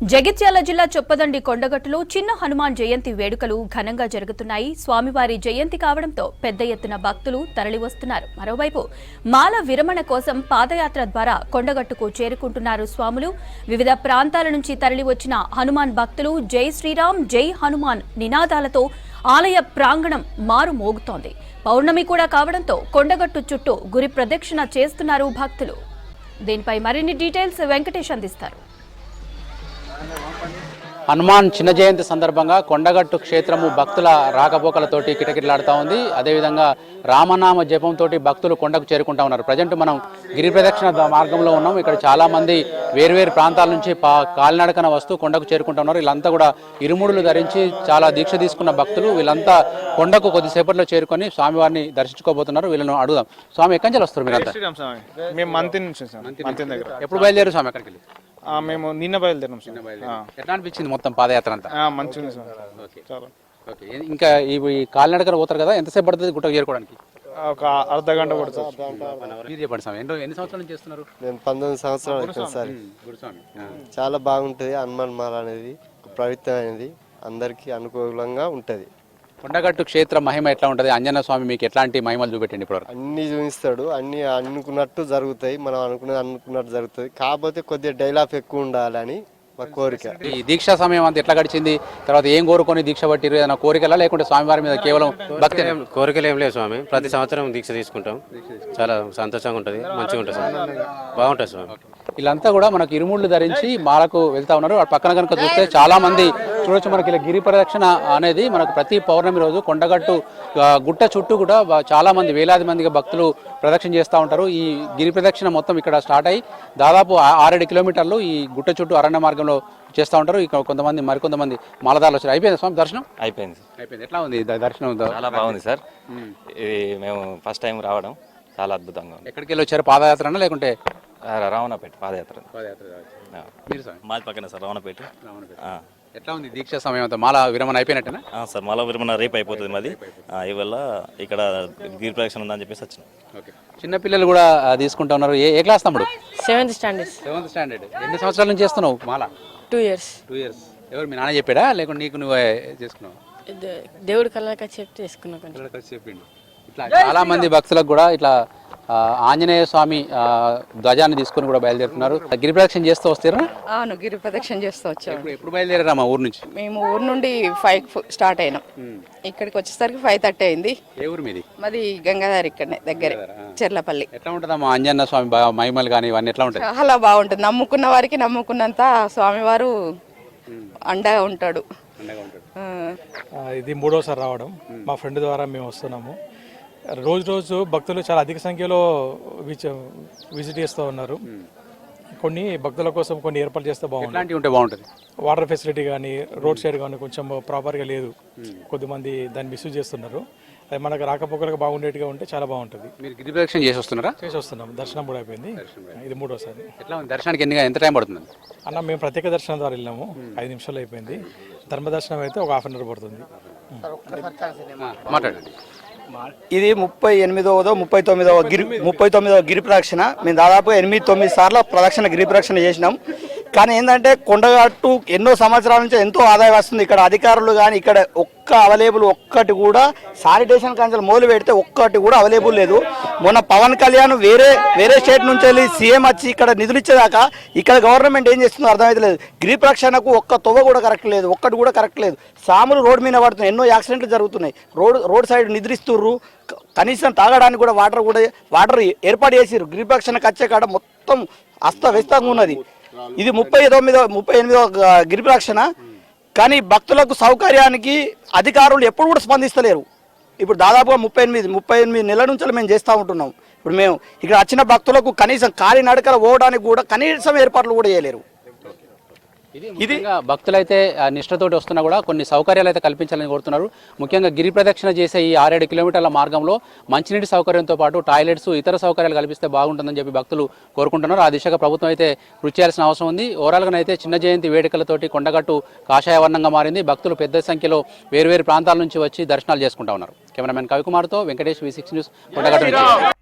జగిత్యాల జిల్లా చొప్పదండి కొండగట్టులో చిన్న హనుమాన్ జయంతి వేడుకలు ఘనంగా జరుగుతున్నాయి. స్వామివారి జయంతి కావడంతో పెద్ద ఎత్తున భక్తులు తరలివస్తున్నారు. మరోవైపు మాల విరమణ కోసం పాదయాత్ర ద్వారా కొండగట్టుకు చేరుకుంటున్నారు స్వాములు. వివిధ ప్రాంతాల నుంచి తరలివచ్చిన హనుమాన్ భక్తులు జై శ్రీరామ్ జై హనుమాన్ నినాదాలతో ఆలయ ప్రాంగణం మారుమోగుతోంది. పౌర్ణమి కూడా కావడంతో కొండగట్టు చుట్టూ గురి ప్రదక్షిణ చేస్తున్నారు భక్తులు. దీనిపై మరిన్ని డీటెయిల్స్ వెంకటేష్ అందిస్తారు. హనుమాన్ చిన్న జయంతి సందర్భంగా కొండగట్టు క్షేత్రము భక్తుల రాకపోకలతోటి కిటకిటలాడుతూ ఉంది. అదేవిధంగా రామనామ జపంతో భక్తులు కొండకు చేరుకుంటా ఉన్నారు. ప్రజెంట్ మనం గిరి ప్రదక్షిణ మార్గంలో ఉన్నాం. ఇక్కడ చాలా మంది వేర్వేరు ప్రాంతాల నుంచి కాలినడకన వస్తూ కొండకు చేరుకుంటా ఉన్నారు. వీళ్ళంతా కూడా ఇరుముడులు ధరించి చాలా దీక్ష తీసుకున్న భక్తులు. వీళ్ళంతా కొండకు కొద్దిసేపట్లో చేరుకొని స్వామివారిని దర్శించుకోబోతున్నారు. వీళ్ళను అడుగుదాం. స్వామి ఎక్కడి నుంచి వస్తారు మీరంతా? ఎప్పుడు బయలుదేరు స్వామి? ఎక్కడికి వెళ్ళి? మేము నిన్న బయలుదేరాం. ఎట్లా అనిపించింది మొత్తం పాదయాత్ర అంతా? మంచిగా. ఇంకా ఈ కాలినడకన పోతారు కదా, ఎంతసేపు పడుతుంది గుట్టకు చేరుకోవడానికి? ఒక అర్ధ గంట పడుతుంది. మీరు చెప్పండి స్వామి, ఎన్ని సంవత్సరాల నుంచి చేస్తున్నారు? నేను 19 సంవత్సరాలు. చాలా బాగుంటుంది. హనుమాన్ మాల అనేది పవిత్రమైనది, అందరికీ అనుకూలంగా ఉంటుంది. కొండగట్టు క్షేత్ర మహిమ ఎట్లా ఉంటుంది? అంజన స్వామి మీకు ఎట్లాంటి మహిమలు చూపెట్టండి ఇప్పుడు? అన్ని చూపిస్తాడు, అన్ని అనుకున్నట్టు జరుగుతాయి. మనం అనుకున్నట్టు జరుగుతుంది. కాకపోతే కొద్దిగా డైలాగ్ ఎక్కువ ఉండాలని మా కోరిక. ఈ దీక్షా సమయం అంతా ఎట్లా గడిచింది? తర్వాత ఏం కోరుకొని దీక్ష పట్టిరు? ఏదైనా కోరికలా లేకుంటే స్వామివారి మీద కేవలం భక్తి? కోరికలు ఏం లేవు స్వామి. ప్రతి సంవత్సరం దీక్ష తీసుకుంటాం. చాలా సంతోషంగా ఉంటుంది, మంచిగా ఉంటుంది స్వామి, బాగుంటుంది స్వామి. వీళ్ళంతా కూడా మనకు ఇరుముళ్ళు ధరించి మాలకు వెళ్తా ఉన్నారు. పక్కన కనుక చూస్తే చాలా మంది చూడొచ్చు. మనకి ఇలా గిరి ప్రదక్షిణ అనేది మనకు ప్రతి పౌర్ణమి రోజు కొండగట్టు గుట్ట చుట్టూ కూడా చాలా మంది, వేలాది మందిగా భక్తులు ప్రదక్షిణ చేస్తూ ఉంటారు. ఈ గిరి ప్రదక్షిణ మొత్తం ఇక్కడ స్టార్ట్ అయ్యి దాదాపు 6-7 కిలోమీటర్లు ఈ గుట్ట చుట్టూ అరణ్య మార్గంలో చేస్తూ ఉంటారు. ఇక్కడ కొంతమంది మరికొంతమంది మాలదారులు వచ్చారు. అయిపోయింది స్వామి దర్శనం? అయిపోయింది. ఎట్లా ఉంది దర్శనం? చాలా బాగుంది సార్. ఇది మేము ఫస్ట్ టైం రావడం చాలా అద్భుతంగా ఉంది. ఎక్కడికి వెళ్ళి వచ్చారు? పాదయాత్ర లేకుంటే రావణపేట పాదయాత్ర? మాది పక్కన సార్, రావణపేట. ఎట్లా ఉంది దీక్ష సమయం అంతా? మాల విరమణ అయిపోయినట్టేనా సార్? మాల విరమణ రేపు అయిపోతుంది మాది. ఇవల్ల ఇక్కడ గిరి ప్రదక్షిణ ఉందని చెప్పేసి వచ్చిన. చిన్నపిల్లలు కూడా తీసుకుంటా ఉన్నారు. ఏ క్లాస్ తమ్ముడు? 7th standard. ఎన్ని సంవత్సరాల నుంచి చేస్తున్నావు మాల? 2 years. ఎవరు మీ నాన్న చెప్పాడా లేకుంటే నీకు నువ్వే చేసుకున్నావు? దేవుడు కళ్ళకి చెప్పి చేసుకున్నావు. చెప్పిండు. ఇట్లా చాలా మంది భక్తులకు కూడా ఇట్లా ఆంజనేయ స్వామి ధ్వజాన్ని తీసుకుని కూడా బయలుదేరుతున్నారు. గిరి ప్రదక్షిణ చేస్తూ వస్తారా? అవును, గిరి ప్రదక్షిణ చేస్తూ వచ్చాము. ఎప్పుడు బయలుదేరారా మా ఊరు నుంచి? మేము ఊరు నుండి 5 స్టార్ట్ అయినాం. ఇక్కడికి వచ్చేసరికి 5:30 అయింది. ఏ ఊరు మీది? మాది గంగాధారి, ఇక్కడనే దగ్గరే, చెర్లపల్లి. ఎట్లా ఉంటుందమ్మా ఆంజనేయ స్వామి మహిమలు కానీ ఇవన్నీ ఎట్లా ఉంటాయి? చాలా బాగుంటుంది. నమ్ముకున్న వారికి నమ్ముకున్నంత స్వామివారు అండగా ఉంటాడు. ఇది 3వసారి రావడం. మా ఫ్రెండ్ ద్వారా మేము వస్తున్నాము. రోజు భక్తులు చాలా అధిక సంఖ్యలో విజిట్ చేస్తూ ఉన్నారు. కొన్ని భక్తుల కోసం కొన్ని ఏర్పాటు చేస్తే బాగుంటుంది. వాటర్ ఫెసిలిటీ కానీ, రోడ్ సైడ్ కానీ కొంచెం ప్రాపర్గా లేదు. కొద్దిమంది దాన్ని మిస్యూజ్ చేస్తున్నారు. అది మనకు రాకపోకలకు బాగుండేట్టుగా ఉంటే చాలా బాగుంటుంది. మీరు గిరి ప్రదక్షిణ చేసి వస్తున్నారా? చేసి వస్తున్నాం. దర్శనం కూడా అయిపోయింది. ఇది 3వసారి. ఎట్లా ఉంది దర్శనానికి? ఎంత టైం పడుతుంది అన్న? మేము ప్రత్యేక దర్శనం ద్వారా వెళ్ళాము. 5 నిమిషాలు అయిపోయింది. ధర్మ దర్శనం అయితే ఒక 1/2 hour పడుతుంది. మాట్లాడండి. ఇది 39వ గిరి ప్రదక్షిణ. మేము దాదాపు 8-9 సార్లు గిరి ప్రదక్షిణ చేసినాం. కానీ ఏంటంటే కొండగట్టు ఎన్నో సంవత్సరాల నుంచి ఎంతో ఆదాయం వస్తుంది. ఇక్కడ అధికారులు కానీ ఇక్కడ అవైలబుల్ ఒక్కటి కూడా శానిటేషన్ కౌన్సిల్ మొదలు పెడితే ఒక్కటి కూడా అవైలబుల్ లేదు. మొన్న పవన్ కళ్యాణ్ వేరే స్టేట్ నుంచి వెళ్ళి సీఎం వచ్చి ఇక్కడ నిధులు ఇచ్చేదాకా ఇక్కడ గవర్నమెంట్ ఏం చేస్తుందో అర్థమైతే లేదు. గిరి ప్రదక్షిణకు ఒక్క తొవ్వ కూడా కరెక్ట్ లేదు, ఒక్కటి కూడా కరెక్ట్ లేదు. సాములు రోడ్డు మీద పడుతున్నాయి, ఎన్నో యాక్సిడెంట్లు జరుగుతున్నాయి. రోడ్ సైడ్ నిద్రిస్తుర్రు. కనీసం తాగడానికి కూడా వాటర్ ఏర్పాటు చేసిర్రు. గిరి ప్రదక్షిణకు వచ్చే కాడ మొత్తం అస్తవ్యస్తంగా ఉన్నది. ఇది 38వ గిరి ప్రదక్షిణ. కానీ భక్తులకు సౌకర్యానికి అధికారులు ఎప్పుడు కూడా స్పందిస్తలేరు. ఇప్పుడు దాదాపుగా 38 నెలల నుంచి మేము చేస్తూ ఉంటున్నాం. ఇప్పుడు మేము ఇక్కడ వచ్చిన భక్తులకు కనీసం కాలినడకల పోవడానికి కూడా కనీసం ఏర్పాట్లు కూడా చేయలేరు. ఇది భక్తులైతే నిష్ఠతోటి వస్తున్నా కూడా కొన్ని సౌకర్యాలు అయితే కల్పించాలని కోరుతున్నారు. ముఖ్యంగా గిరి ప్రదక్షిణ చేసే ఈ 6-7 కిలోమీటర్ల మార్గంలో మంచినీటి సౌకర్యంతో పాటు టాయిలెట్స్, ఇతర సౌకర్యాలు కల్పిస్తే బాగుంటుందని చెప్పి భక్తులు కోరుకుంటున్నారు. ఆ దిశగా ప్రభుత్వం అయితే కృషి చేయాల్సిన అవసరం ఉంది. ఓవరాల్గానైతే చిన్న జయంతి వేడుకలతోటి కొండగట్టు కాషాయవర్ణంగా మారింది. భక్తులు పెద్ద సంఖ్యలో వేర్వేరు ప్రాంతాల నుంచి వచ్చి దర్శనాలు చేసుకుంటా ఉన్నారు. కెమెరామెన్ కవికుమార్తో వెంకటేష్, V6 న్యూస్, కొండగట్టు నుంచి.